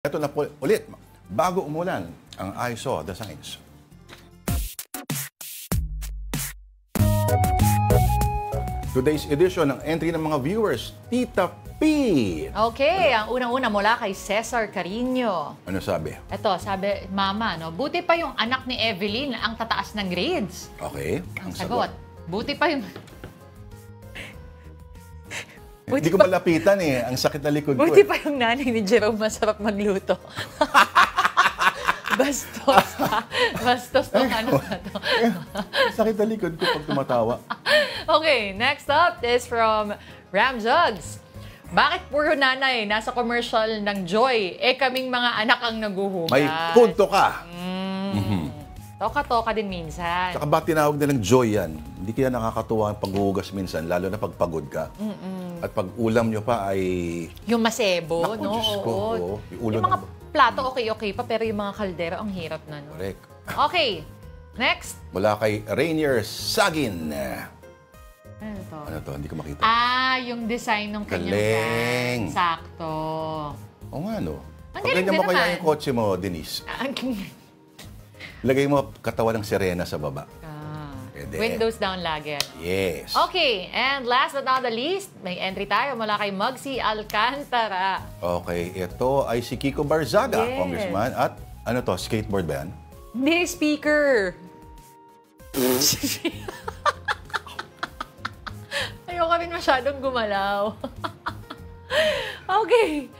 Ito na po ulit, bago umulan, ang I Saw the Signs. Today's edition ng entry ng mga viewers, Tita P. Okay, ang unang-una mula kay Cesar Carino. Ano sabi? Ito, sabi, Mama, no, buti pa yung anak ni Evelyn ang tataas ng grades. Okay, Ang sagot, buti pa yung... Hindi ko malapitan eh, ang sakit na likod ko Buti eh. pa yung nanay ni Jerome masarap magluto. Bastos ha? Bastos tong ano na to. Sakit na likod ko pag tumatawa. Okay, next up is from Ram Jugs. Bakit puro nanay nasa commercial ng Joy? Eh kaming mga anak ang naguhugas. May punto ka. Toka-toka din minsan. Saka ba tinawag nilang joy yan? Hindi kaya nakakatuwa ang paghuhugas minsan, lalo na pag pagod ka. At pag ulam nyo pa ay... Yung masebo, Naku, no? Diyos ko, Oo. oo. Yung ulo Yung mga ng- plato okay pa, pero yung mga kaldero, ang hirap na, no? Correct. Okay, next. Mula kay Rainier Sagin. Ano to? Ano to? Hindi ko makita. Yung design ng kanyang Galing. van. Sakto. Oo nga, no? Ang Pag galing ganyan mo din kaya naman. yung kotse mo, Denise, Ang- lagay mo katawan ng sirena sa baba. Pwede. Windows down lagi. Yes. Okay, and last but not the least, may entry tayo mula kay Mugsy Alcantara. Okay, ito ay si Kiko Barzaga, Yes. congressman. At ano to, skateboard ba yan? Hindi, speaker. Ayoko rin masyadong gumalaw. Okay.